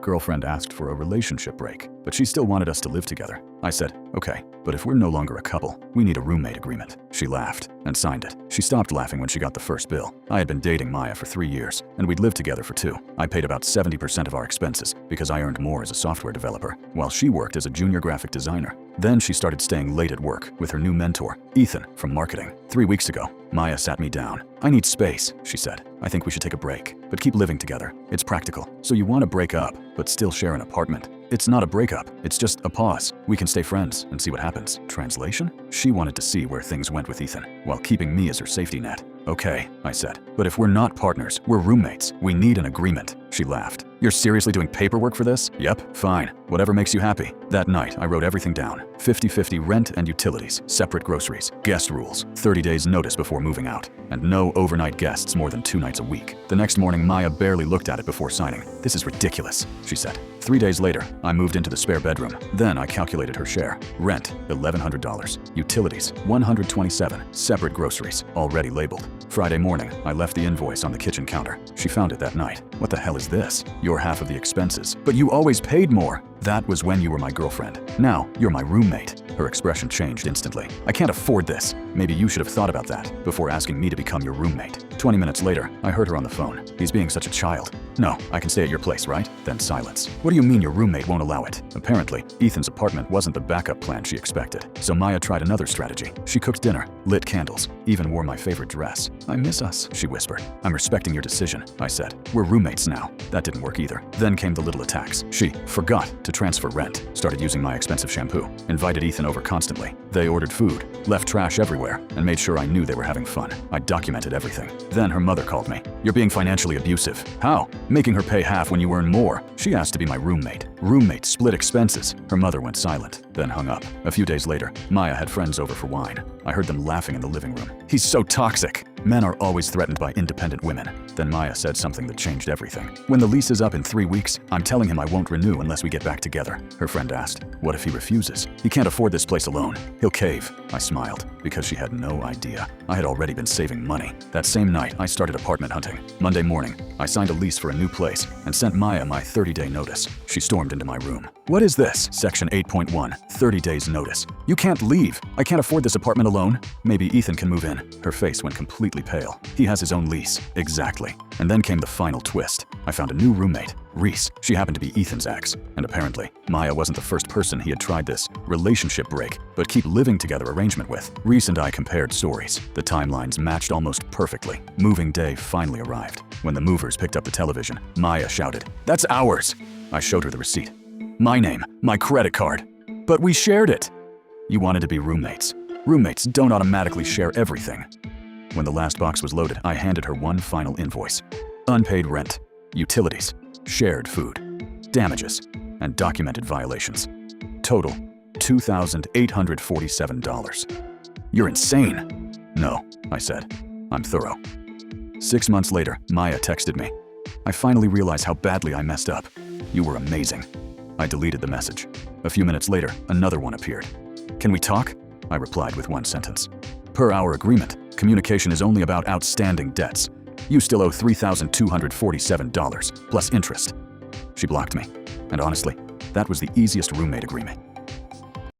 Girlfriend asked for a relationship break, but she still wanted us to live together. I said, okay, but if we're no longer a couple, we need a roommate agreement. She laughed and signed it. She stopped laughing when she got the first bill. I had been dating Maya for 3 years, and we'd lived together for 2. I paid about 70% of our expenses because I earned more as a software developer, while she worked as a junior graphic designer. Then she started staying late at work with her new mentor, Ethan, from marketing. 3 weeks ago, Maya sat me down. I need space, she said. I think we should take a break, but keep living together. It's practical. So you want to break up, but still share an apartment. It's not a breakup, it's just a pause. We can stay friends and see what happens. Translation? She wanted to see where things went with Ethan, while keeping me as her safety net. Okay, I said, but if we're not partners, we're roommates. We need an agreement. She laughed. You're seriously doing paperwork for this? Yep, fine. Whatever makes you happy. That night, I wrote everything down. 50-50 rent and utilities, separate groceries, guest rules, 30 days notice before moving out, and no overnight guests more than 2 nights a week. The next morning, Maya barely looked at it before signing. This is ridiculous, she said. 3 days later, I moved into the spare bedroom. Then I calculated her share. Rent, $1,100. Utilities, $127. Separate groceries, already labeled. Friday morning, I left the invoice on the kitchen counter. She found it that night. What the hell is this? Your half of the expenses. But you always paid more. That was when you were my girlfriend. Now, you're my roommate. Her expression changed instantly. I can't afford this. Maybe you should have thought about that before asking me to become your roommate. 20 minutes later, I heard her on the phone. He's being such a child. No, I can stay at your place, right? Then silence. What do you mean your roommate won't allow it? Apparently, Ethan's apartment wasn't the backup plan she expected. So Maya tried another strategy. She cooked dinner, lit candles, even wore my favorite dress. I miss us, she whispered. I'm respecting your decision, I said. We're roommates now. That didn't work either. Then came the little attacks. She forgot to transfer rent, started using my expensive shampoo, invited Ethan over constantly. They ordered food, left trash everywhere, and made sure I knew they were having fun. I documented everything. Then her mother called me. You're being financially abusive. How? Making her pay half when you earn more. She asked to be my roommate. Roommates split expenses. Her mother went silent, then hung up. A few days later, Maya had friends over for wine. I heard them laughing in the living room. He's so toxic. Men are always threatened by independent women. Then Maya said something that changed everything. When the lease is up in 3 weeks, I'm telling him I won't renew unless we get back together. Her friend asked, what if he refuses? He can't afford this place alone. He'll cave. I smiled, because she had no idea. I had already been saving money. That same night, I started apartment hunting. Monday morning, I signed a lease for a new place and sent Maya my 30-day notice. She stormed into my room. What is this? Section 8.1, 30 days notice. You can't leave. I can't afford this apartment alone. Maybe Ethan can move in. Her face went completely pale. He has his own lease. Exactly. And then came the final twist. I found a new roommate, Reese. She happened to be Ethan's ex. And apparently, Maya wasn't the first person he had tried this relationship break, but keep living together arrangement with. Reese and I compared stories. The timelines matched almost perfectly. Moving day finally arrived. When the movers picked up the television, Maya shouted, "That's ours!" I showed her the receipt. My name, my credit card. But we shared it. You wanted to be roommates. Roommates don't automatically share everything. When the last box was loaded, I handed her one final invoice. Unpaid rent, utilities, shared food, damages, and documented violations. Total, $2,847. You're insane. No, I said. I'm thorough. 6 months later, Maya texted me. I finally realized how badly I messed up. You were amazing. I deleted the message. A few minutes later, another one appeared. Can we talk? I replied with one sentence. Per our agreement, communication is only about outstanding debts. You still owe $3,247 plus interest. She blocked me. And honestly, that was the easiest roommate agreement